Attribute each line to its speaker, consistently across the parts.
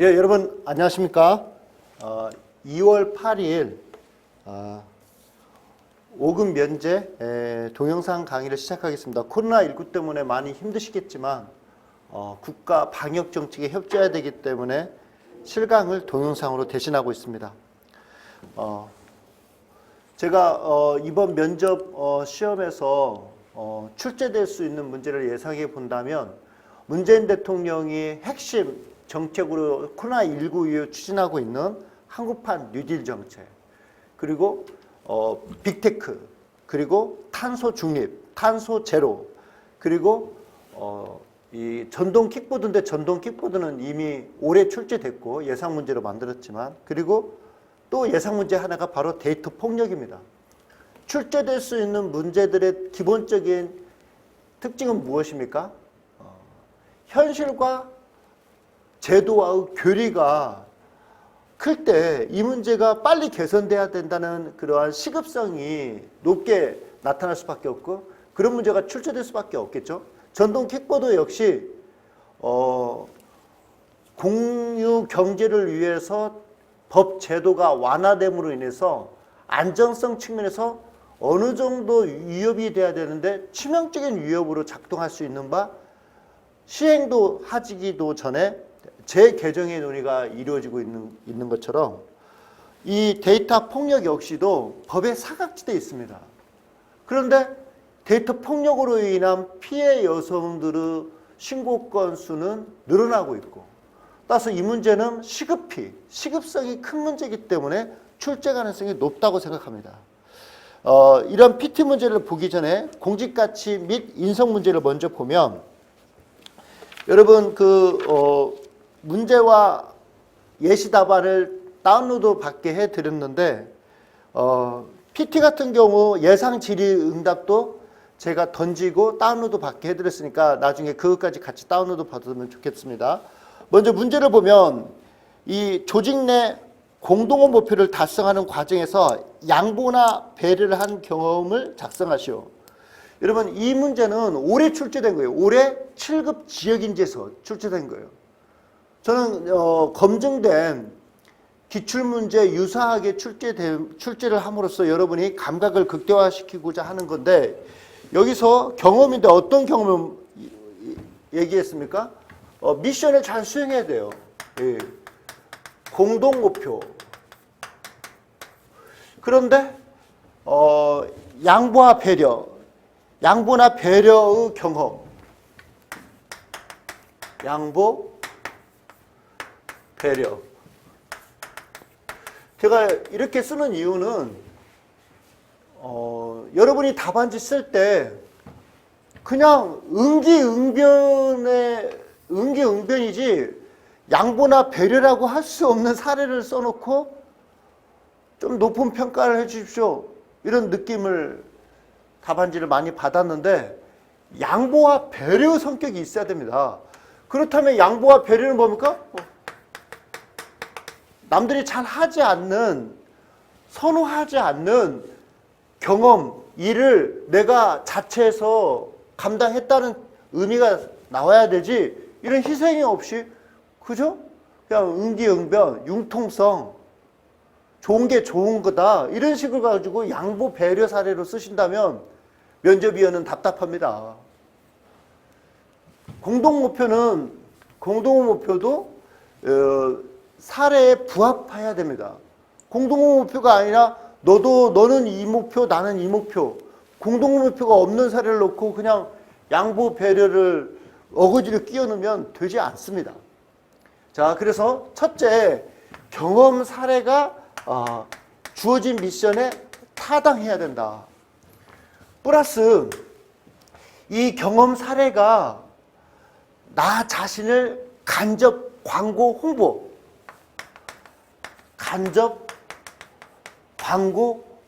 Speaker 1: 예, 여러분 안녕하십니까? 2월 8일 5급 면제 동영상 강의를 시작하겠습니다. 코로나19 때문에 많이 힘드시겠지만 국가 방역 정책에 협조해야 되기 때문에 실강을 동영상으로 대신하고 있습니다. 제가 이번 면접 시험에서 출제될 수 있는 문제를 예상해 본다면 문재인 대통령이 핵심 정책으로 코로나19 이후 추진하고 있는 한국판 뉴딜 정책, 그리고 빅테크, 그리고 탄소 중립, 탄소 제로, 그리고 이 전동 킥보드인데 전동 킥보드는 이미 올해 출제됐고 예상 문제로 만들었지만, 그리고 또 예상 문제 하나가 바로 데이터 폭력입니다. 출제될 수 있는 문제들의 기본적인 특징은 무엇입니까? 현실과 제도와의 괴리가 클 때 이 문제가 빨리 개선돼야 된다는 그러한 시급성이 높게 나타날 수밖에 없고, 그런 문제가 출제될 수밖에 없겠죠. 전동 킥보드 역시 공유 경제를 위해서 법 제도가 완화됨으로 인해서 안전성 측면에서 어느 정도 위협이 돼야 되는데 치명적인 위협으로 작동할 수 있는 바, 시행도 하기도 전에 재개정의 논의가 이루어지고 있는 것처럼 이 데이터 폭력 역시도 법의 사각지대에 있습니다. 그런데 데이터 폭력으로 인한 피해 여성들의 신고 건수는 늘어나고 있고, 따라서 이 문제는 시급성이 큰 문제이기 때문에 출제 가능성이 높다고 생각합니다. 이런 PT 문제를 보기 전에 공직가치 및 인성 문제를 먼저 보면, 여러분 문제와 예시 답안을 다운로드 받게 해드렸는데, PT 같은 경우 예상 질의 응답도 제가 던지고 다운로드 받게 해드렸으니까 나중에 그것까지 같이 다운로드 받으면 좋겠습니다. 먼저 문제를 보면, 이 조직 내 공동의 목표를 달성하는 과정에서 양보나 배려를 한 경험을 작성하시오. 여러분, 이 문제는 올해 출제된 거예요. 올해 7급 지역인재에서 출제된 거예요. 저는 검증된 기출문제 유사하게 출제를 함으로써 여러분이 감각을 극대화시키고자 하는 건데, 여기서 경험인데 어떤 경험을 얘기했습니까? 미션을 잘 수행해야 돼요. 예. 공동목표. 그런데 양보와 배려, 양보나 배려의 경험, 양보, 배려. 제가 이렇게 쓰는 이유는 여러분이 답안지 쓸 때 그냥 응기응변이지 양보나 배려라고 할 수 없는 사례를 써놓고 좀 높은 평가를 해주십시오, 이런 느낌을 답안지를 많이 받았는데, 양보와 배려 성격이 있어야 됩니다. 그렇다면 양보와 배려는 뭡니까? 남들이 잘 하지 않는, 선호하지 않는 경험, 일을 내가 자체해서 감당했다는 의미가 나와야 되지, 이런 희생이 없이, 그죠? 그냥 응기응변, 융통성, 좋은 게 좋은 거다, 이런 식으로 가지고 양보 배려 사례로 쓰신다면 면접위원은 답답합니다. 공동목표도 사례에 부합해야 됩니다. 공동목표가 아니라 너는 이 목표, 나는 이 목표, 공동목표가 없는 사례를 놓고 그냥 양보 배려를 어거지로 끼워 넣으면 되지 않습니다. 자, 그래서 첫째, 경험 사례가 주어진 미션에 타당해야 된다. 플러스 이 경험 사례가 나 자신을 간접 광고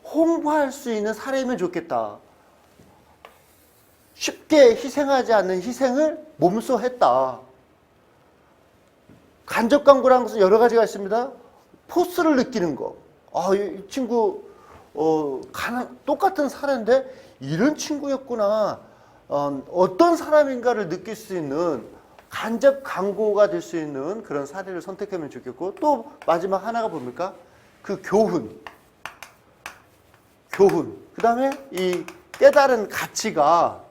Speaker 1: 홍보할 수 있는 사례이면 좋겠다. 쉽게 희생하지 않는 희생을 몸소 했다. 간접 광고라는 것은 여러 가지가 있습니다. 포스를 느끼는 거. 이 친구 똑같은 사례인데 이런 친구였구나. 어떤 사람인가를 느낄 수 있는 간접 광고가 될 수 있는 그런 사례를 선택하면 좋겠고, 또 마지막 하나가 뭡니까? 그 교훈. 그 다음에 이 깨달은 가치가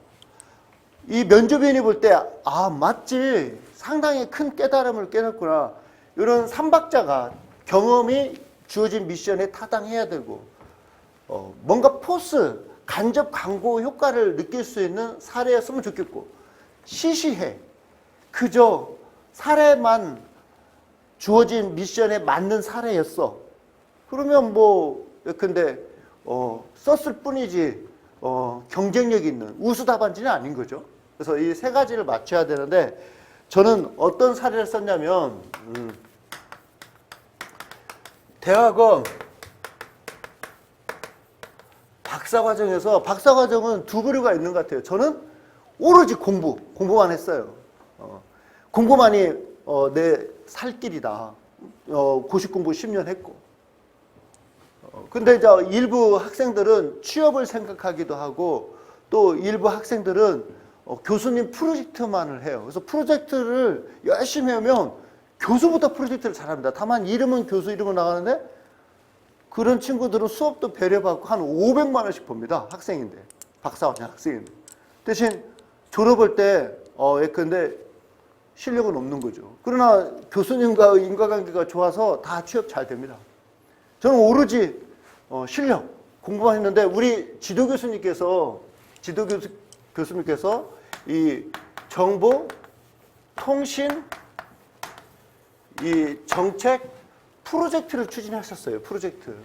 Speaker 1: 이 면접인이 볼 때, 아, 맞지. 상당히 큰 깨달음을 깨닫구나. 이런 삼박자가 경험이 주어진 미션에 타당해야 되고, 뭔가 포스, 간접 광고 효과를 느낄 수 있는 사례였으면 좋겠고, 시시해. 그저 사례만 주어진 미션에 맞는 사례였어. 그러면 뭐, 근데, 썼을 뿐이지, 경쟁력 있는 우수 답안지는 아닌 거죠. 그래서 이 세 가지를 맞춰야 되는데, 저는 어떤 사례를 썼냐면, 대학원 박사과정에서, 박사과정은 두 부류가 있는 것 같아요. 저는 오로지 공부만 했어요. 공부만이 내 살 길이다. 고시 공부 10년 했고. 근데 이제 일부 학생들은 취업을 생각하기도 하고, 또 일부 학생들은 교수님 프로젝트만을 해요. 그래서 프로젝트를 열심히 하면 교수보다 프로젝트를 잘합니다. 다만 이름은 교수 이름으로 나가는데, 그런 친구들은 수업도 배려받고 한 500만 원씩 봅니다. 학생인데. 박사과정 학생인데. 대신 졸업할 때, 근데 실력은 없는 거죠. 그러나 교수님과의 인과관계가 좋아서 다 취업 잘 됩니다. 저는 오로지 실력, 공부만 했는데, 우리 지도교수님께서 이 정보, 통신, 이 정책 프로젝트를 추진하셨어요. 프로젝트.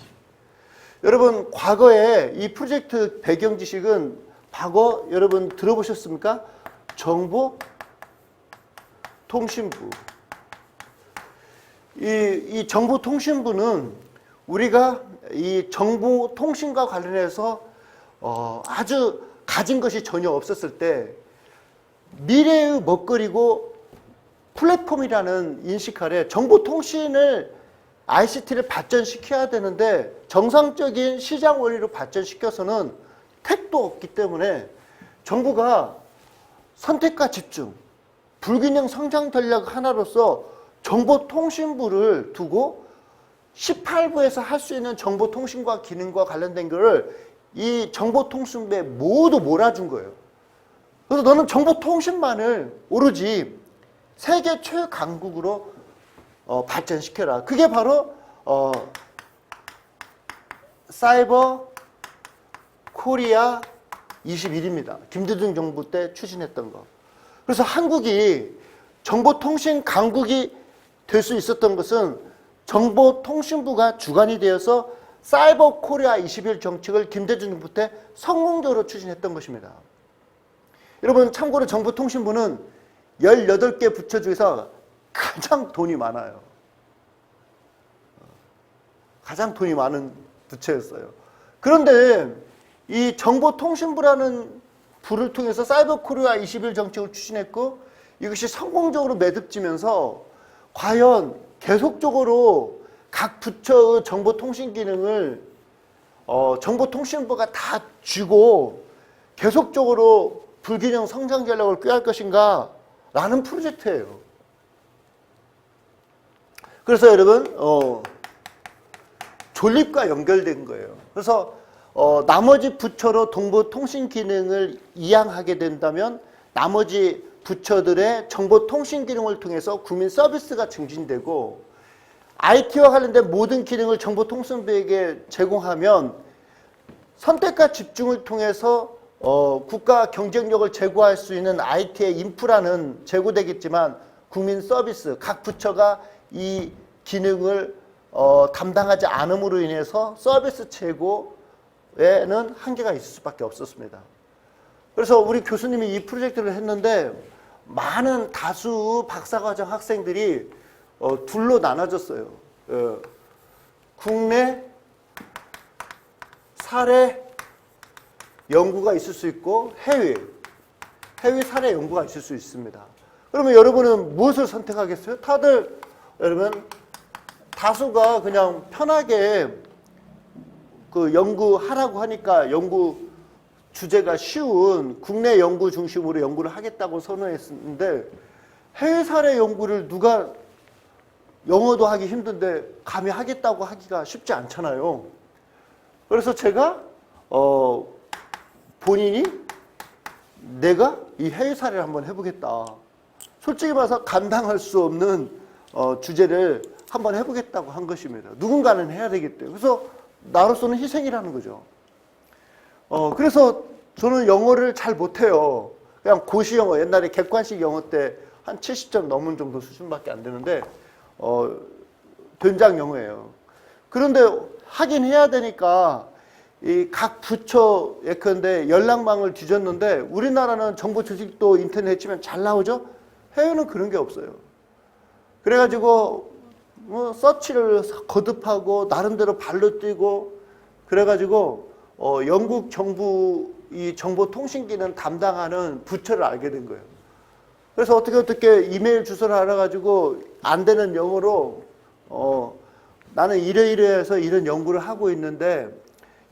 Speaker 1: 여러분, 과거에 이 프로젝트 배경 지식은 과거 여러분 들어보셨습니까? 정보, 통신부. 이 정보통신부는 우리가 이 정보통신과 관련해서 아주 가진 것이 전혀 없었을 때 미래의 먹거리고 플랫폼이라는 인식 아래 정보통신을 ICT를 발전시켜야 되는데, 정상적인 시장 원리로 발전시켜서는 택도 없기 때문에 정부가 선택과 집중, 불균형 성장 전략 하나로서 정보통신부를 두고 18부에서 할 수 있는 정보통신과 기능과 관련된 거를 이 정보통신부에 모두 몰아준 거예요. 그래서 너는 정보통신만을 오로지 세계 최강국으로 발전시켜라. 그게 바로 사이버 코리아 21입니다. 김대중 정부 때 추진했던 거. 그래서 한국이 정보통신 강국이 될 수 있었던 것은 정보통신부가 주관이 되어서 사이버 코리아 21 정책을 김대중 정부 때 성공적으로 추진했던 것입니다. 여러분, 참고로 정보통신부는 18개 부처 중에서 가장 돈이 많아요. 가장 돈이 많은 부처였어요. 그런데 이 정보통신부라는 부를 통해서 사이버 코리아 21 정책을 추진했고, 이것이 성공적으로 매듭지면서 과연 계속적으로 각 부처의 정보통신 기능을 정보통신부가 다 쥐고 계속적으로 불균형 성장 전략을 꾀할 것인가 라는 프로젝트예요. 그래서 여러분, 존립과 연결된 거예요. 그래서 나머지 부처로 정보통신 기능을 이양하게 된다면 나머지 부처들의 정보통신 기능을 통해서 국민 서비스가 증진되고, IT와 관련된 모든 기능을 정보통신부에게 제공하면 선택과 집중을 통해서 국가 경쟁력을 제고할 수 있는 IT의 인프라는 제고되겠지만, 국민 서비스, 각 부처가 이 기능을 담당하지 않음으로 인해서 서비스 제고에는 한계가 있을 수밖에 없었습니다. 그래서 우리 교수님이 이 프로젝트를 했는데 많은 다수 박사과정 학생들이 둘로 나눠졌어요. 국내 사례 연구가 있을 수 있고 해외 사례 연구가 있을 수 있습니다. 그러면 여러분은 무엇을 선택하겠어요? 다들 여러분 다수가 그냥 편하게 그 연구하라고 하니까 연구 주제가 쉬운 국내 연구 중심으로 연구를 하겠다고 선언했는데, 해외 사례 연구를 누가 영어도 하기 힘든데 감히 하겠다고 하기가 쉽지 않잖아요. 그래서 제가 본인이 내가 이 해외 사례를 한번 해보겠다. 솔직히 말해서 감당할 수 없는 주제를 한번 해보겠다고 한 것입니다. 누군가는 해야 되기 때문에. 그래서 나로서는 희생이라는 거죠. 그래서 저는 영어를 잘 못해요. 그냥 고시 영어, 옛날에 객관식 영어 때 한 70점 넘은 정도 수준밖에 안 되는데 된장 영어예요. 그런데 하긴 해야 되니까 이 각 부처 예컨대 연락망을 뒤졌는데 우리나라는 정보 조직도 인터넷 치면 잘 나오죠? 해외는 그런 게 없어요. 그래가지고 뭐 서치를 거듭하고 나름대로 발로 뛰고 그래가지고 영국 정부 이 정보통신기는 담당하는 부처를 알게 된 거예요. 그래서 어떻게 이메일 주소를 알아가지고 안 되는 영어로 나는 이래이래해서 이런 연구를 하고 있는데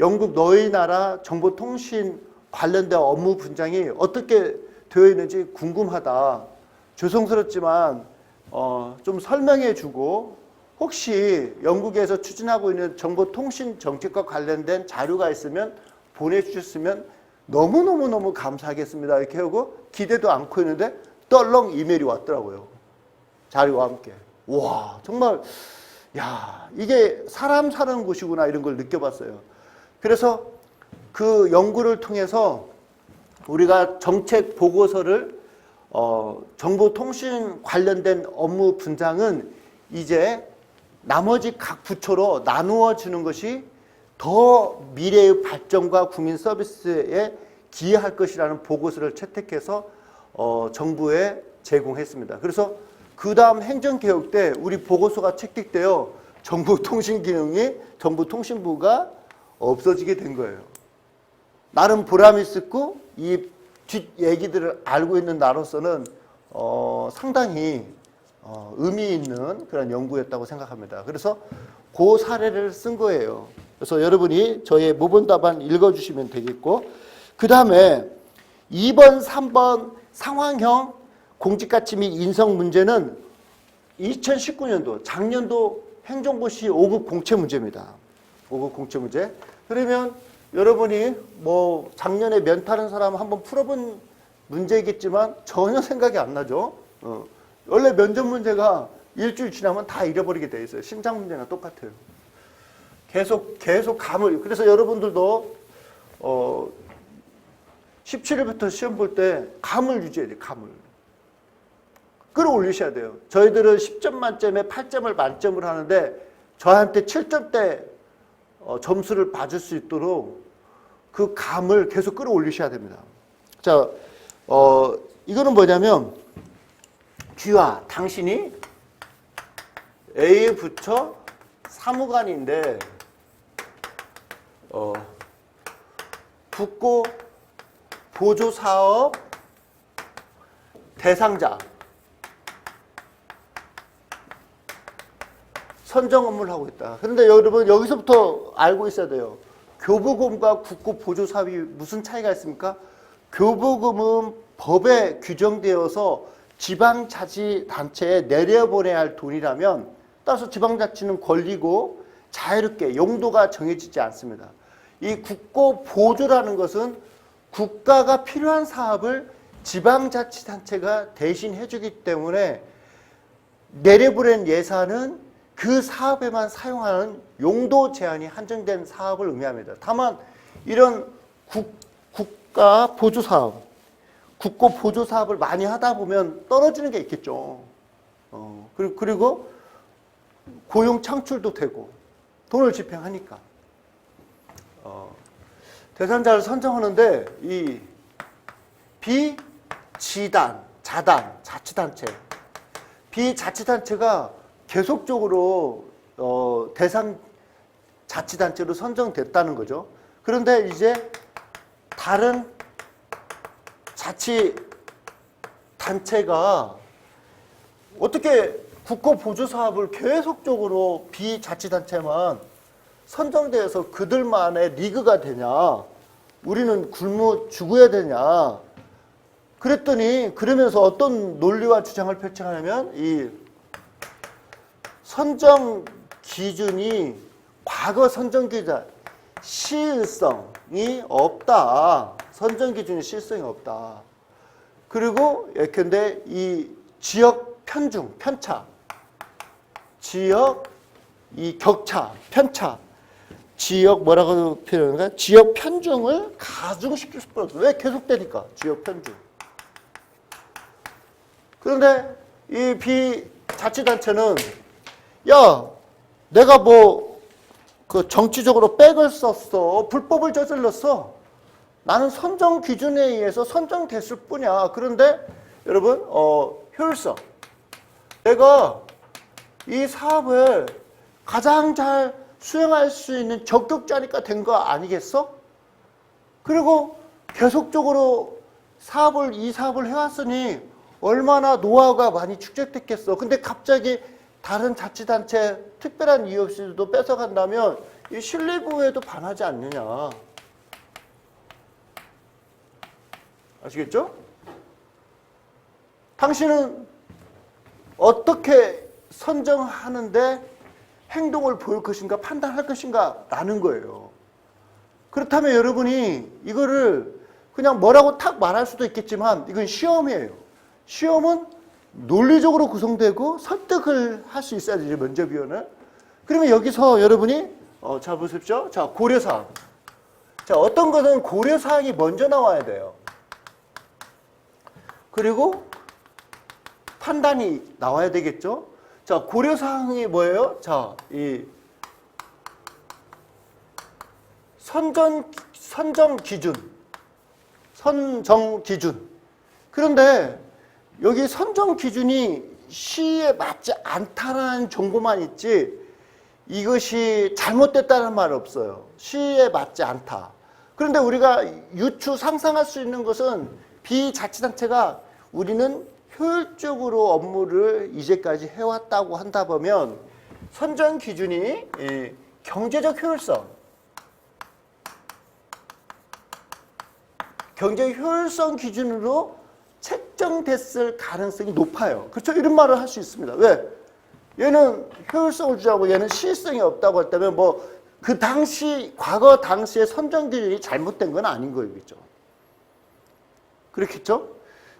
Speaker 1: 영국 너희 나라 정보통신 관련된 업무 분장이 어떻게 되어 있는지 궁금하다. 죄송스럽지만 좀 설명해 주고 혹시 영국에서 추진하고 있는 정보통신 정책과 관련된 자료가 있으면 보내주셨으면 너무너무 감사하겠습니다. 이렇게 하고 기대도 않고 있는데 떨렁 이메일이 왔더라고요. 자료와 함께. 와 정말 야 이게 사람 사는 곳이구나 이런 걸 느껴봤어요. 그래서 그 연구를 통해서 우리가 정책 보고서를 정보통신 관련된 업무 분장은 이제 나머지 각 부처로 나누어 주는 것이 더 미래의 발전과 국민 서비스에 기여할 것이라는 보고서를 채택해서 정부에 제공했습니다. 그래서 그 다음 행정개혁 때 우리 보고서가 채택되어 정보통신부가 없어지게 된 거예요. 나름 보람이 있었고 이 뒷 얘기들을 알고 있는 나로서는 상당히 의미 있는 그런 연구였다고 생각합니다. 그래서 그 사례를 쓴 거예요. 그래서 여러분이 저의 모범 답안 읽어주시면 되겠고 그 다음에 2번, 3번 상황형 공직가치 및 인성 문제는 2019년도 작년도 행정고시 5급 공채 문제입니다. 5급 공채 문제. 그러면 여러분이 뭐 작년에 면타는 사람 한번 풀어본 문제이겠지만 전혀 생각이 안 나죠. 원래 면접 문제가 일주일 지나면 다 잃어버리게 돼 있어요. 심장 문제나 똑같아요. 계속 감을. 그래서 여러분들도 17일부터 시험 볼 때 감을 유지해야 돼요. 감을. 끌어올리셔야 돼요. 저희들은 10점 만점에 8점을 만점을 하는데 저한테 7점대 점수를 받을 수 있도록 그 감을 계속 끌어올리셔야 됩니다. 자, 이거는 뭐냐면 귀화, 당신이 A 부처 사무관인데 국고 보조사업 대상자 선정 업무를 하고 있다. 그런데 여러분 여기서부터 알고 있어야 돼요. 교부금과 국고 보조사업이 무슨 차이가 있습니까? 교부금은 법에 규정되어서 지방자치단체에 내려보내야 할 돈이라면 따라서 지방자치는 권리고 자유롭게 용도가 정해지지 않습니다. 이 국고 보조라는 것은 국가가 필요한 사업을 지방자치단체가 대신 해주기 때문에 내려보낸 예산은 그 사업에만 사용하는 용도 제한이 한정된 사업을 의미합니다. 다만 이런 국가 보조 사업, 국고 보조 사업을 많이 하다 보면 떨어지는 게 있겠죠. 그리고 고용 창출도 되고 돈을 집행하니까. 대상자를 선정하는데 이 비지단, 자단, 자치단체, 비자치단체가 계속적으로 대상 자치단체로 선정됐다는 거죠. 그런데 이제 다른 자치단체가 어떻게 국고 보조 사업을 계속적으로 비자치단체만 선정돼서 그들만의 리그가 되냐? 우리는 굶어 죽어야 되냐? 그랬더니 그러면서 어떤 논리와 주장을 펼쳐가냐면 이 선정 기준이 과거 선정 기준 시의성이 없다. 선정 기준이 시의성이 없다. 그리고 예컨대 이 지역 편중, 편차, 지역 이 격차, 편차, 지역 뭐라고 표현하는가? 지역 편중을 가중시킬 수밖에 없어. 왜 계속되니까 지역 편중. 그런데 이 비자치단체는 야, 내가 뭐 그 정치적으로 백을 썼어, 불법을 저질렀어. 나는 선정 기준에 의해서 선정됐을 뿐이야. 그런데 여러분, 효율성. 내가 이 사업을 가장 잘 수행할 수 있는 적격자니까 된 거 아니겠어? 그리고 계속적으로 이 사업을 해왔으니 얼마나 노하우가 많이 축적됐겠어. 근데 갑자기 다른 자치단체 특별한 이유 없이도 뺏어간다면 이 신뢰부에도 반하지 않느냐. 아시겠죠? 당신은 어떻게 선정하는데 행동을 보일 것인가 판단할 것인가 라는 거예요. 그렇다면 여러분이 이거를 그냥 뭐라고 탁 말할 수도 있겠지만 이건 시험이에요. 시험은 논리적으로 구성되고 설득을 할 수 있어야 되죠. 면접위원은. 그러면 여기서 여러분이 자 보십시오. 자 고려사항. 자 어떤 것은 고려사항이 먼저 나와야 돼요. 그리고 판단이 나와야 되겠죠. 자 고려사항이 뭐예요? 자 이 선정 기준. 그런데 여기 선정 기준이 시에 맞지 않다라는 정보만 있지 이것이 잘못됐다는 말 없어요. 시에 맞지 않다. 그런데 우리가 상상할 수 있는 것은 비자치단체가 우리는 효율적으로 업무를 이제까지 해왔다고 한다 보면 선정 기준이 경제적 효율성, 경제 효율성 기준으로 책정됐을 가능성이 높아요. 그렇죠? 이런 말을 할 수 있습니다. 왜? 얘는 효율성을 주자고 얘는 시의성이 없다고 했다면 뭐 그 당시 과거 당시의 선정 기준이 잘못된 건 아닌 거예요. 그렇죠? 그렇겠죠?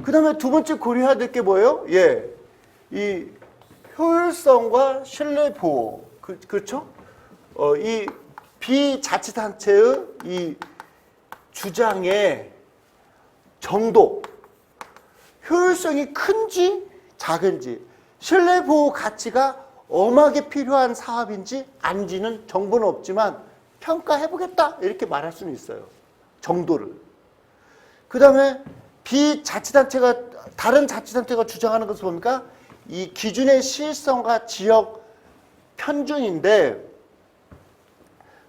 Speaker 1: 그다음에 두 번째 고려해야 될 게 뭐예요? 예. 이 효율성과 신뢰 보호. 그렇죠? 이 비자치단체의 이 주장의 정도, 효율성이 큰지 작은지, 신뢰 보호 가치가 엄하게 필요한 사업인지 아닌지는 정보는 없지만 평가해보겠다 이렇게 말할 수는 있어요. 정도를. 그 다음에 다른 자치단체가 주장하는 것을 보니까 이 기준의 시의성과 지역 편중인데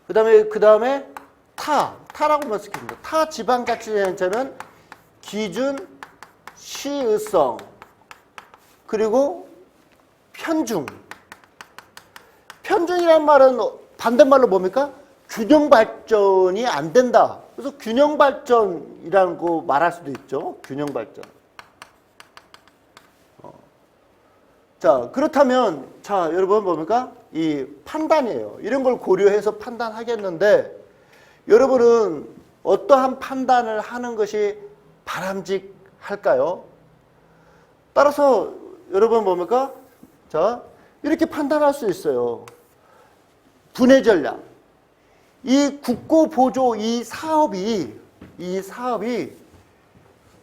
Speaker 1: 그 다음에 타라고 말씀드립니다. 타 지방자치단체는 기준, 시의성, 그리고 편중. 편중이란 말은 반대말로 뭡니까? 균형 발전이 안 된다. 그래서 균형 발전이라는 거 말할 수도 있죠. 균형 발전. 자, 그렇다면, 자, 여러분 뭡니까? 이 판단이에요. 이런 걸 고려해서 판단하겠는데, 여러분은 어떠한 판단을 하는 것이 바람직할까요? 따라서, 여러분 뭡니까? 자, 이렇게 판단할 수 있어요. 분해 전략. 이 국고보조 이 사업이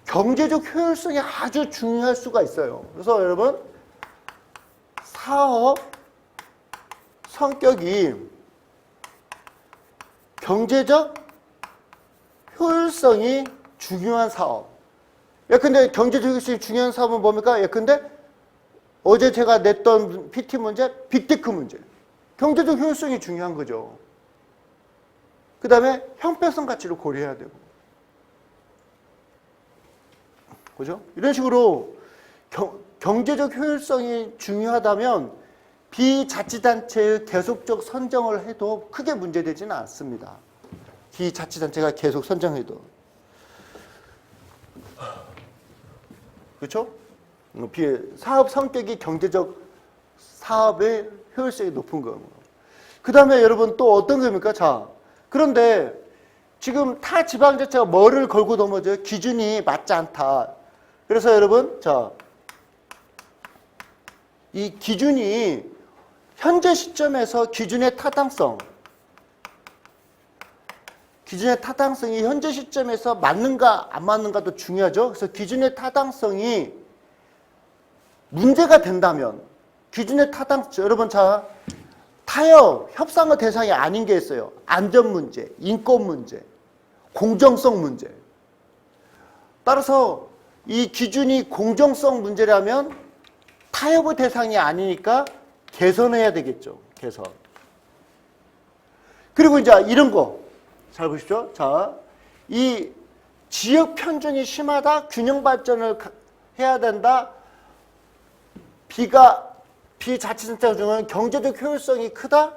Speaker 1: 경제적 효율성이 아주 중요할 수가 있어요. 그래서 여러분 사업 성격이 경제적 효율성이 중요한 사업. 예컨대 경제적 효율성이 중요한 사업은 뭡니까? 예컨대 어제 제가 냈던 PT 문제, 빅테크 문제. 경제적 효율성이 중요한 거죠. 그 다음에 형평성 가치를 고려해야 되고. 그죠? 이런 식으로 경제적 효율성이 중요하다면 비자치단체의 계속적 선정을 해도 크게 문제되지는 않습니다. 비자치단체가 계속 선정해도. 그렇죠? 사업 성격이 경제적 사업의 효율성이 높은 거예요. 그 다음에 여러분 또 어떤 겁니까? 자, 그런데 지금 타 지방자치가 뭐를 걸고 넘어져요? 기준이 맞지 않다. 그래서 여러분, 자, 이 기준이 현재 시점에서 기준의 타당성이 현재 시점에서 맞는가 안 맞는가도 중요하죠. 그래서 기준의 타당성이 문제가 된다면 기준의 타당성, 여러분 자, 타협, 협상의 대상이 아닌 게 있어요. 안전 문제, 인권 문제, 공정성 문제. 따라서 이 기준이 공정성 문제라면 타협의 대상이 아니니까 개선해야 되겠죠. 개선. 그리고 이제 이런 거 잘 보십시오. 자, 이 지역 편중이 심하다. 균형 발전을 해야 된다. 비자치센터 중은 경제적 효율성이 크다.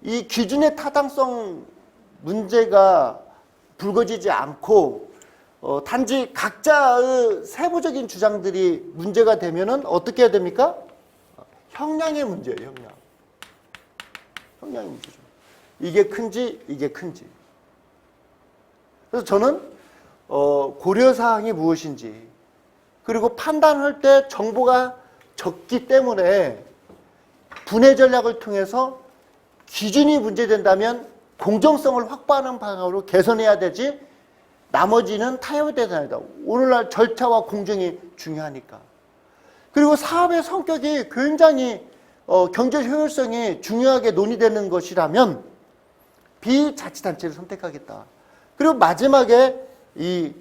Speaker 1: 이 기준의 타당성 문제가 불거지지 않고 단지 각자의 세부적인 주장들이 문제가 되면은 어떻게 해야 됩니까? 형량의 문제예요. 형량의 문제죠. 이게 큰지 이게 큰지. 그래서 저는 고려사항이 무엇인지, 그리고 판단할 때 정보가 적기 때문에 분해 전략을 통해서 기준이 문제된다면 공정성을 확보하는 방향으로 개선해야 되지, 나머지는 타협의 대상이다. 오늘날 절차와 공정이 중요하니까. 그리고 사업의 성격이 굉장히 경제 효율성이 중요하게 논의되는 것이라면 비자치단체를 선택하겠다. 그리고 마지막에 이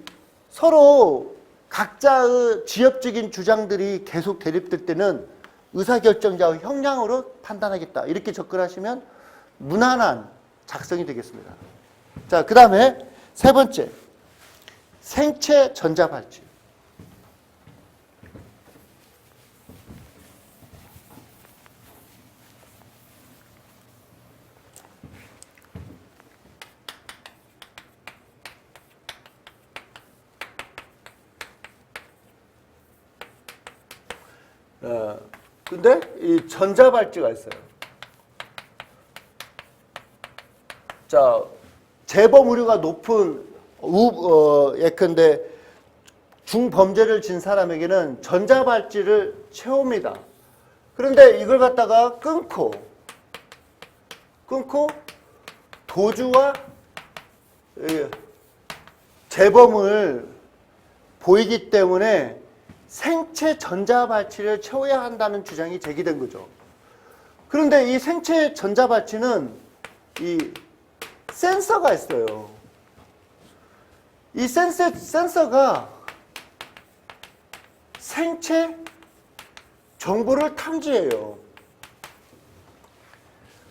Speaker 1: 서로 각자의 지역적인 주장들이 계속 대립될 때는 의사결정자의 형량으로 판단하겠다. 이렇게 접근하시면 무난한 작성이 되겠습니다. 자, 그 다음에 세 번째, 생체 전자발찌. 근데 이 전자발찌가 있어요. 자, 재범 우려가 높은 예컨대 중범죄를 진 사람에게는 전자발찌를 채웁니다. 그런데 이걸 갖다가 끊고 도주와 재범을 보이기 때문에 생체 전자발찌를 채워야 한다는 주장이 제기된 거죠. 그런데 이 생체 전자발찌는 이 센서가 있어요. 이 센서가 생체 정보를 탐지해요.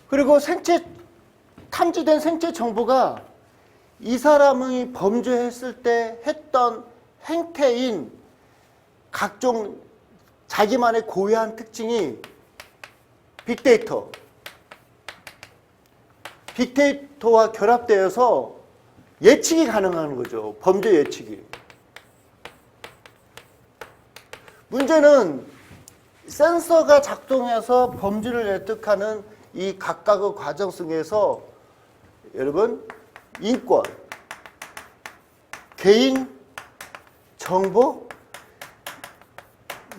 Speaker 1: 그리고 탐지된 생체 정보가 이 사람이 범죄했을 때 했던 행태인 각종 자기만의 고유한 특징이 빅데이터와 결합되어서 예측이 가능한 거죠. 범죄 예측이. 문제는 센서가 작동해서 범죄를 예측하는 이 각각의 과정 속에서 여러분 인권, 개인 정보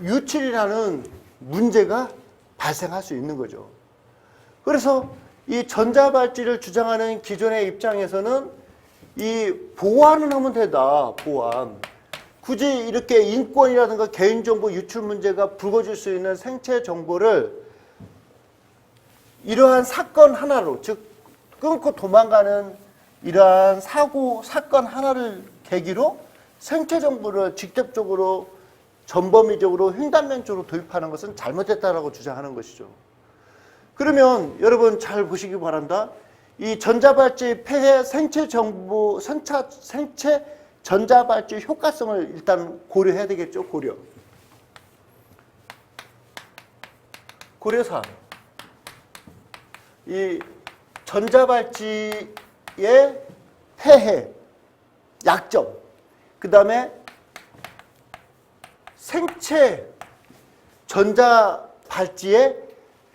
Speaker 1: 유출이라는 문제가 발생할 수 있는 거죠. 그래서 이 전자발찌를 주장하는 기존의 입장에서는 이 보완은 하면 되다. 보완. 굳이 이렇게 인권이라든가 개인정보 유출 문제가 불거질 수 있는 생체 정보를 이러한 사건 하나로, 즉 끊고 도망가는 이러한 사건 하나를 계기로 생체 정보를 직접적으로 전범위적으로 횡단면적으로 도입하는 것은 잘못됐다라고 주장하는 것이죠. 그러면 여러분 잘 보시기 바란다. 이 전자발찌 폐해 생체 전자발찌 효과성을 일단 고려해야 되겠죠. 고려사항. 이 전자발찌의 폐해, 약점, 그 다음에 생체 전자 발찌의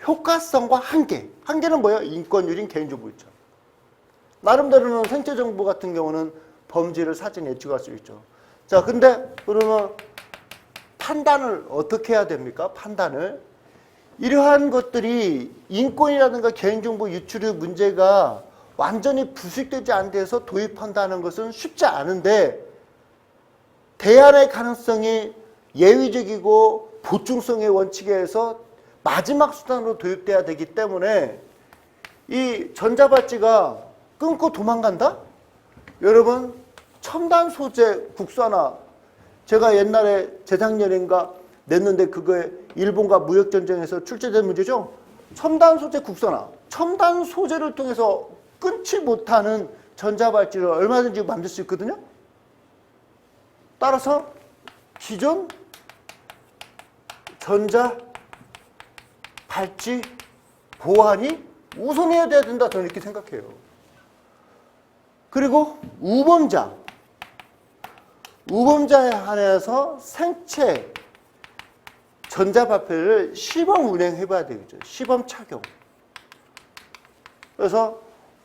Speaker 1: 효과성과 한계. 한계는 뭐예요? 인권유린 개인정보 유착. 나름대로는 생체 정보 같은 경우는 범죄를 사전에 예측할 수 있죠. 자, 근데 그러면 판단을 어떻게 해야 됩니까? 판단을. 이러한 것들이 인권이라든가 개인정보 유출의 문제가 완전히 부식되지 않은 데서 도입한다는 것은 쉽지 않은데 대안의 가능성이 예외적이고 보충성의 원칙에 의해서 마지막 수단으로 도입돼야 되기 때문에 이 전자발찌가 끊고 도망간다? 여러분 첨단 소재 국산화 제가 옛날에 재작년인가 냈는데 그거에 일본과 무역전쟁에서 출제된 문제죠. 첨단 소재 국산화. 첨단 소재를 통해서 끊지 못하는 전자발찌를 얼마든지 만들 수 있거든요. 따라서 기존 전자발찌 보완이 우선해야 된다 저는 이렇게 생각해요. 그리고 우범자에 한해서 생체 전자발찌를 시범 운행해봐야 되겠죠. 시범 착용. 그래서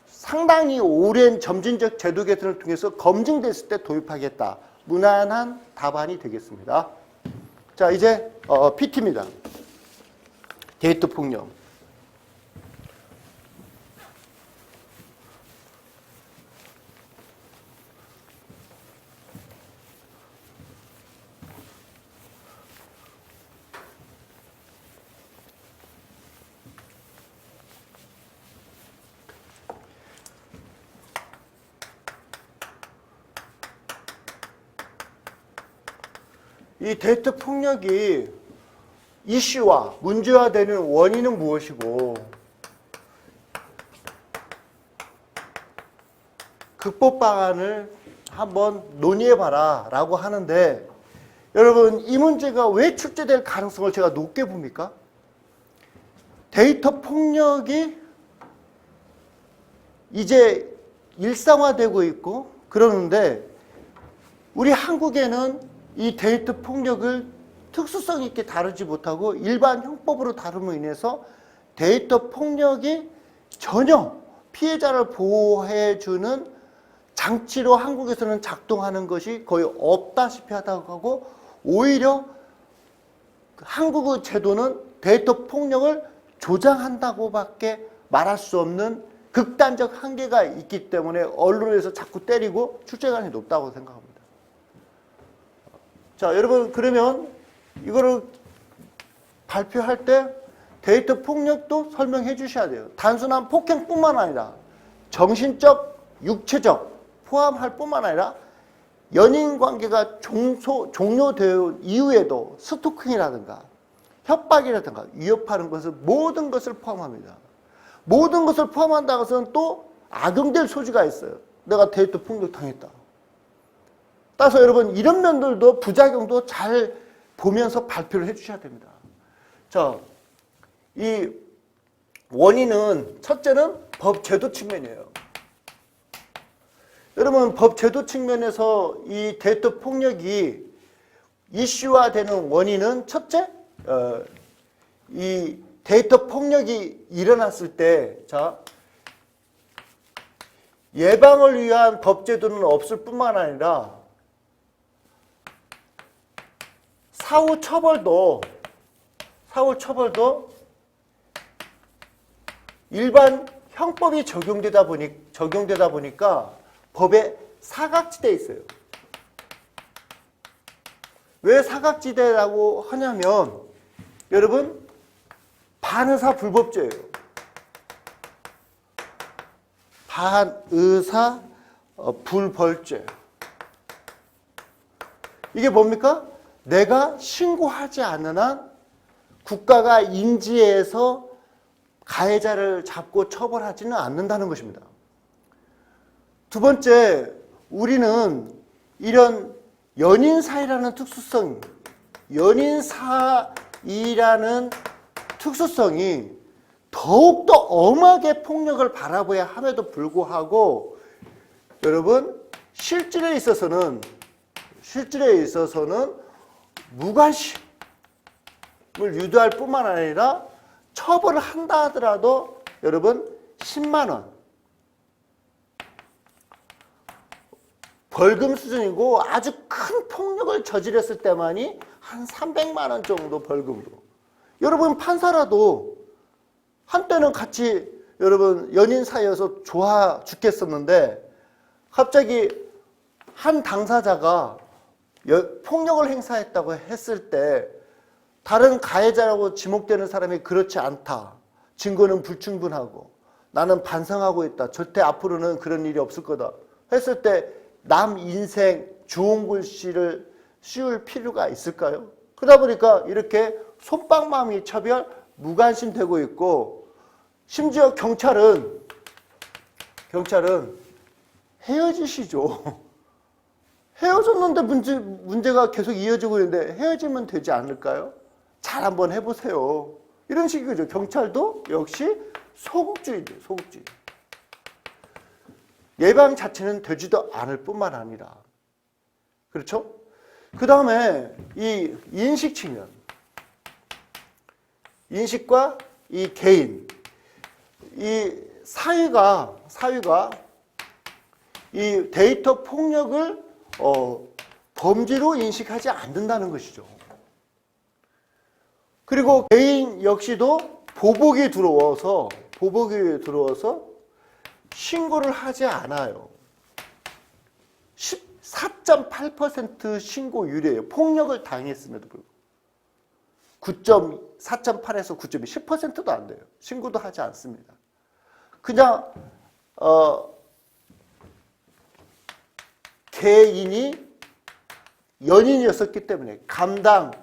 Speaker 1: 상당히 오랜 점진적 제도 개선을 통해서 검증됐을 때 도입하겠다. 무난한 답안이 되겠습니다. 자, 이제 PT입니다. 데이터 폭력. 이 데이터 폭력이 이슈화, 문제화되는 원인은 무엇이고 극복 방안을 한번 논의해봐라 라고 하는데 여러분 이 문제가 왜 출제될 가능성을 제가 높게 봅니까? 데이터 폭력이 이제 일상화되고 있고 그러는데 우리 한국에는 이 데이터 폭력을 특수성 있게 다루지 못하고 일반 형법으로 다룸으로 인해서 데이터 폭력이 전혀 피해자를 보호해주는 장치로 한국에서는 작동하는 것이 거의 없다시피 하다고 하고 오히려 한국의 제도는 데이터 폭력을 조장한다고밖에 말할 수 없는 극단적 한계가 있기 때문에 언론에서 자꾸 때리고 출제관이 높다고 생각합니다. 자, 여러분 그러면 이거를 발표할 때 데이터 폭력도 설명해 주셔야 돼요. 단순한 폭행뿐만 아니라 정신적, 육체적 포함할 뿐만 아니라 연인 관계가 종료되어 이후에도 스토킹이라든가 협박이라든가 위협하는 것을 모든 것을 포함합니다. 모든 것을 포함한다는 것은 또 악용될 소지가 있어요. 내가 데이터 폭력 당했다. 따라서 여러분 이런 면들도 부작용도 잘 보면서 발표를 해 주셔야 됩니다. 자, 이 원인은 첫째는 법 제도 측면이에요. 여러분 법 제도 측면에서 이 데이터 폭력이 이슈화되는 원인은 첫째, 이 데이터 폭력이 일어났을 때, 자, 예방을 위한 법 제도는 없을 뿐만 아니라 사후 처벌도 일반 형법이 적용되다 보니까 법에 사각지대에 있어요. 왜 사각지대라고 하냐면 여러분 반의사 불법죄예요. 반의사 불벌죄. 이게 뭡니까? 내가 신고하지 않는 한 국가가 인지해서 가해자를 잡고 처벌하지는 않는다는 것입니다. 두 번째, 우리는 이런 연인사이라는 특수성, 연인사이라는 특수성이 더욱더 엄하게 폭력을 바라봐야 함에도 불구하고 여러분 실질에 있어서는 무관심을 유도할 뿐만 아니라 처벌을 한다 하더라도 여러분 10만 원 벌금 수준이고 아주 큰 폭력을 저질렀을 때만이 한 300만 원 정도 벌금으로. 여러분 판사라도 한때는 같이 여러분 연인 사이여서 좋아 죽겠었는데 갑자기 한 당사자가 폭력을 행사했다고 했을 때 다른 가해자라고 지목되는 사람이 그렇지 않다. 증거는 불충분하고 나는 반성하고 있다. 절대 앞으로는 그런 일이 없을 거다. 했을 때 남 인생 주홍글 씨를 씌울 필요가 있을까요? 그러다 보니까 이렇게 솜방망이 처벌 무관심 되고 있고 심지어 경찰은 헤어지시죠. 헤어졌는데 문제가 계속 이어지고 있는데 헤어지면 되지 않을까요? 잘 한번 해보세요. 이런 식이죠. 경찰도 역시 소극주의죠. 소극주의. 예방 자체는 되지도 않을 뿐만 아니라 그렇죠? 그 다음에 이 인식 측면 인식과 이 개인 이 사회가 이 데이터 폭력을 범죄로 인식하지 않는다는 것이죠. 그리고 개인 역시도 보복이 들어와서 신고를 하지 않아요. 14.8% 신고율이에요. 폭력을 당했음에도 불구하고 4.8에서 9.2, 10%도 안 돼요. 신고도 하지 않습니다. 그냥 개인이 연인이었었기 때문에 감당해야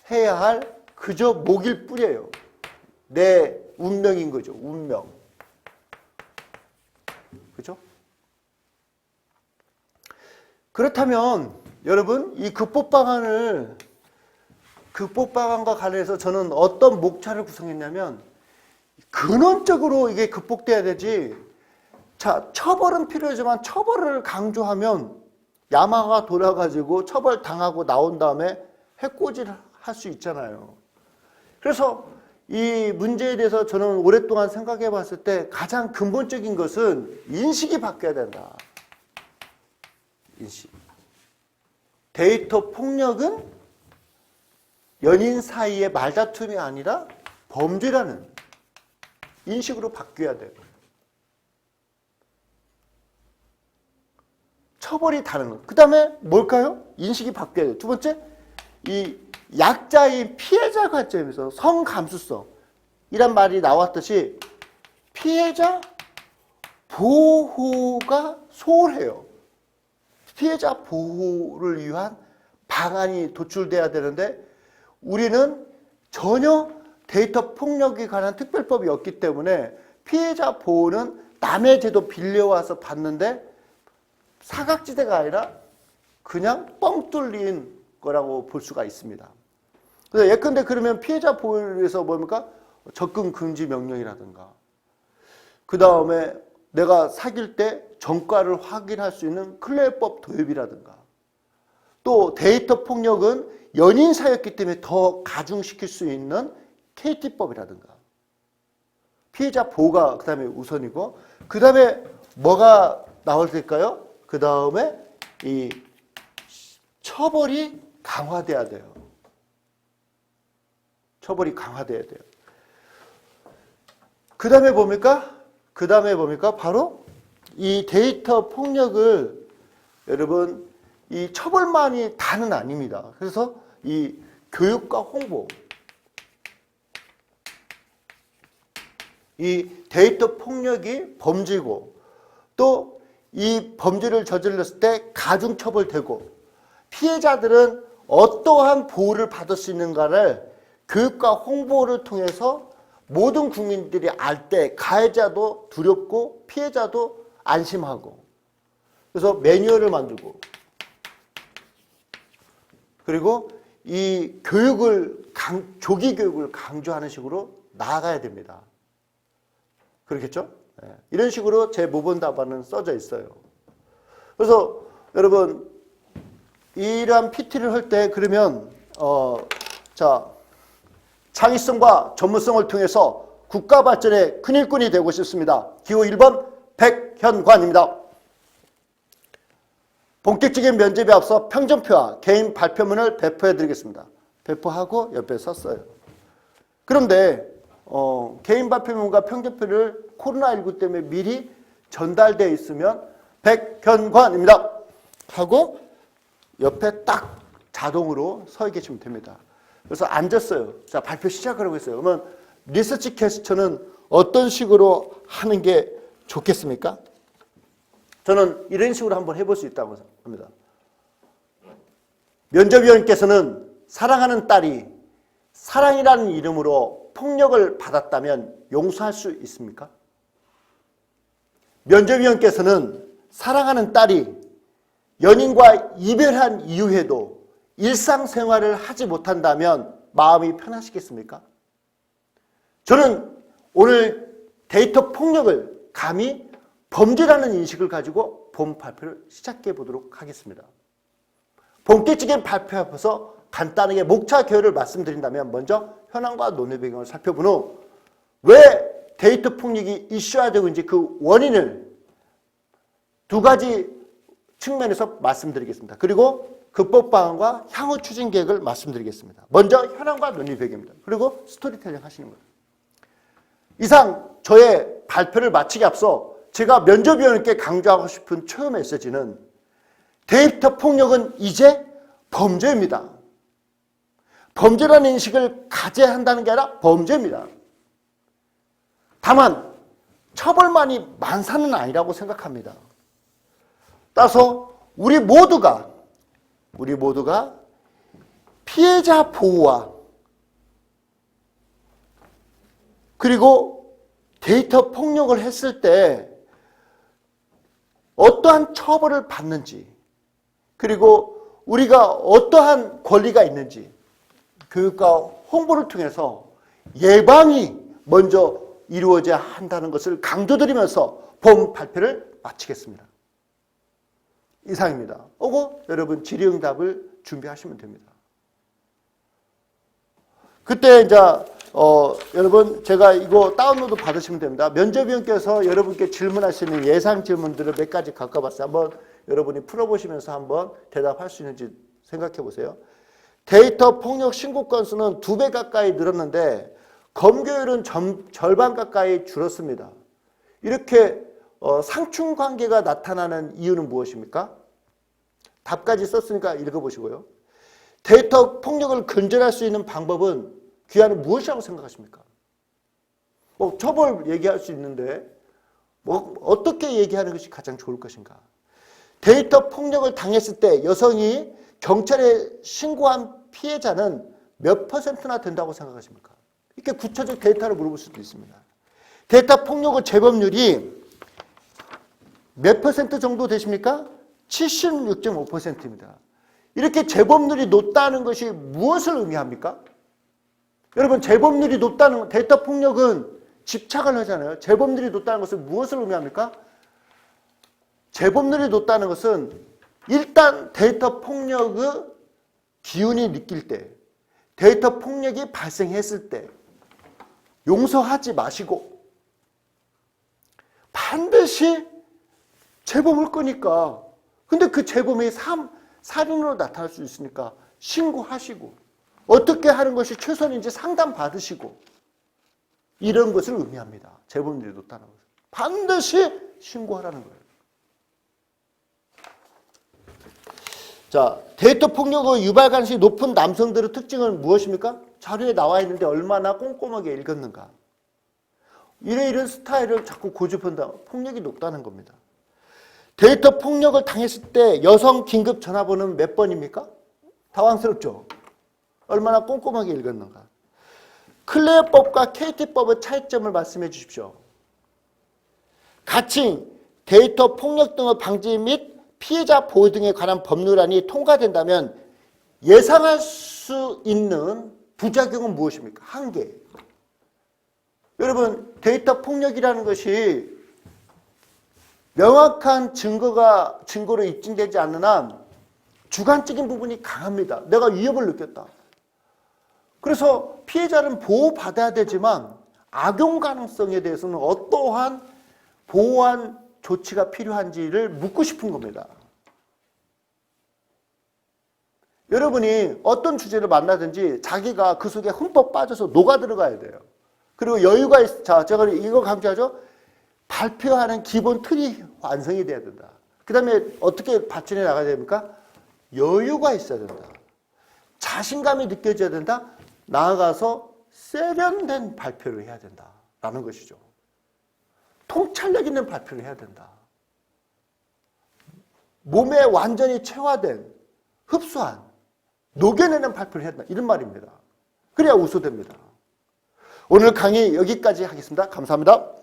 Speaker 1: 할 그저 목일 뿐이에요. 내 운명인 거죠. 운명. 그죠? 그렇다면 여러분 이 극복 방안과 관련해서 저는 어떤 목차를 구성했냐면 근원적으로 이게 극복돼야 되지. 자, 처벌은 필요하지만 처벌을 강조하면 야마가 돌아가지고 처벌당하고 나온 다음에 해코지를 할 수 있잖아요. 그래서 이 문제에 대해서 저는 오랫동안 생각해 봤을 때 가장 근본적인 것은 인식이 바뀌어야 된다. 인식. 데이터 폭력은 연인 사이의 말다툼이 아니라 범죄라는 인식으로 바뀌어야 돼요. 처벌이 다른 것. 그 다음에 뭘까요? 인식이 바뀌어야 돼요. 두 번째, 이 약자인 피해자 관점에서 성감수성 이란 말이 나왔듯이 피해자 보호가 소홀해요. 피해자 보호를 위한 방안이 도출돼야 되는데 우리는 전혀 데이터 폭력에 관한 특별법이 없기 때문에 피해자 보호는 남의 제도 빌려와서 받는데 사각지대가 아니라 그냥 뻥 뚫린 거라고 볼 수가 있습니다. 그래서 예컨대 그러면 피해자 보호를 위해서 뭡니까? 접근 금지 명령이라든가 그 다음에 내가 사귈 때 전과를 확인할 수 있는 클레어법 도입이라든가 또 데이터 폭력은 연인 사이였기 때문에 더 가중시킬 수 있는 KT법이라든가 피해자 보호가 그 다음에 우선이고 그 다음에 뭐가 나올 때일까요? 그 다음에 이 처벌이 강화돼야 돼요. 처벌이 강화돼야 돼요. 그 다음에 뭡니까? 바로 이 데이터 폭력을 여러분 이 처벌만이 다는 아닙니다. 그래서 이 교육과 홍보 이 데이터 폭력이 범죄고 또 이 범죄를 저질렀을 때 가중처벌되고 피해자들은 어떠한 보호를 받을 수 있는가를 교육과 홍보를 통해서 모든 국민들이 알 때 가해자도 두렵고 피해자도 안심하고 그래서 매뉴얼을 만들고 그리고 이 교육을 조기 교육을 강조하는 식으로 나아가야 됩니다. 그렇겠죠? 네. 이런 식으로 제 모범 답안은 써져 있어요. 그래서 여러분 이러한 PT를 할 때 그러면 자, 창의성과 전문성을 통해서 국가 발전의 큰 일꾼이 되고 싶습니다. 기호 1번 백현관입니다. 본격적인 면접에 앞서 평전표와 개인 발표문을 배포해 드리겠습니다. 배포하고 옆에 썼어요. 그런데 개인 발표문과 평전표를 코로나19 때문에 미리 전달되어 있으면 백현관입니다. 하고 옆에 딱 자동으로 서 계시면 됩니다. 그래서 앉았어요. 자, 발표 시작하라고 했어요. 그러면 리서치 캐스처는 어떤 식으로 하는 게 좋겠습니까? 저는 이런 식으로 한번 해볼 수 있다고 합니다. 면접위원께서는 사랑하는 딸이 사랑이라는 이름으로 폭력을 받았다면 용서할 수 있습니까? 면접위원께서는 사랑하는 딸이 연인과 이별한 이후에도 일상생활을 하지 못한다면 마음이 편하시겠습니까? 저는 오늘 데이터 폭력을 감히 범죄라는 인식을 가지고 본 발표를 시작해 보도록 하겠습니다. 본격적인 발표 앞에서 간단하게 목차 교열을 말씀드린다면 먼저 현황과 논의 배경을 살펴본 후 왜 데이터 폭력이 이슈화되고 있는지 그 원인을 두 가지 측면에서 말씀드리겠습니다. 그리고 극복 방안과 향후 추진 계획을 말씀드리겠습니다. 먼저 현황과 논의 배경입니다. 그리고 스토리텔링 하시는 거예요. 이상 저의 발표를 마치기 앞서 제가 면접위원께 강조하고 싶은 초유 메시지는 데이터 폭력은 이제 범죄입니다. 범죄라는 인식을 가져야 한다는 게 아니라 범죄입니다. 다만 처벌만이 만사는 아니라고 생각합니다. 따라서 우리 모두가 피해자 보호와 그리고 데이터 폭력을 했을 때 어떠한 처벌을 받는지 그리고 우리가 어떠한 권리가 있는지 교육과 홍보를 통해서 예방이 먼저 이루어져야 한다는 것을 강조드리면서 본 발표를 마치겠습니다. 이상입니다. 오고 여러분 질의응답을 준비하시면 됩니다. 그때 이제 여러분 제가 이거 다운로드 받으시면 됩니다. 면접위원께서 여러분께 질문할 수 있는 예상 질문들을 몇 가지 갖고 왔어요. 한번 여러분이 풀어보시면서 한번 대답할 수 있는지 생각해 보세요. 데이터 폭력 신고 건수는 2배 가까이 늘었는데 검거율은 절반 가까이 줄었습니다. 이렇게 상충관계가 나타나는 이유는 무엇입니까? 답까지 썼으니까 읽어보시고요. 데이터 폭력을 근절할 수 있는 방법은 귀하는 무엇이라고 생각하십니까? 처벌 얘기할 수 있는데 어떻게 얘기하는 것이 가장 좋을 것인가? 데이터 폭력을 당했을 때 여성이 경찰에 신고한 피해자는 몇 %나 된다고 생각하십니까? 이렇게 구체적 데이터를 물어볼 수도 있습니다. 데이터 폭력의 재범률이 몇 % 정도 되십니까? 76.5%입니다. 이렇게 재범률이 높다는 것이 무엇을 의미합니까? 여러분 재범률이 높다는 데이터 폭력은 집착을 하잖아요. 재범률이 높다는 것은 무엇을 의미합니까? 재범률이 높다는 것은 일단 데이터 폭력의 기운이 느낄 때 데이터 폭력이 발생했을 때 용서하지 마시고 반드시 재범을 거니까 근데 그 재범이 살인으로 나타날 수 있으니까 신고하시고 어떻게 하는 것이 최선인지 상담 받으시고 이런 것을 의미합니다. 재범률이 높다는 것은. 반드시 신고하라는 거예요. 자, 데이터 폭력의 유발 가능성이 높은 남성들의 특징은 무엇입니까? 자료에 나와 있는데 얼마나 꼼꼼하게 읽었는가. 이런 스타일을 자꾸 고집한다. 폭력이 높다는 겁니다. 데이터 폭력을 당했을 때 여성 긴급 전화번호는 몇 번입니까? 당황스럽죠? 얼마나 꼼꼼하게 읽었는가. 클레어법과 KT법의 차이점을 말씀해 주십시오. 가칭, 데이터 폭력 등의 방지 및 피해자 보호 등에 관한 법률안이 통과된다면 예상할 수 있는 부작용은 무엇입니까? 한계. 여러분 데이터 폭력이라는 것이 명확한 증거로 입증되지 않는 한 주관적인 부분이 강합니다. 내가 위협을 느꼈다. 그래서 피해자는 보호받아야 되지만 악용 가능성에 대해서는 어떠한 보호한 조치가 필요한지를 묻고 싶은 겁니다. 여러분이 어떤 주제를 만나든지 자기가 그 속에 흠뻑 빠져서 녹아 들어가야 돼요. 그리고 여유가 자, 제가 이거 강조하죠. 발표하는 기본 틀이 완성이 돼야 된다. 그 다음에 어떻게 발전해 나가야 됩니까? 여유가 있어야 된다. 자신감이 느껴져야 된다. 나아가서 세련된 발표를 해야 된다라는 것이죠. 통찰력 있는 발표를 해야 된다. 몸에 완전히 체화된, 흡수한, 녹여내는 발표를 해야 된다. 이런 말입니다. 그래야 우수됩니다. 오늘 강의 여기까지 하겠습니다. 감사합니다.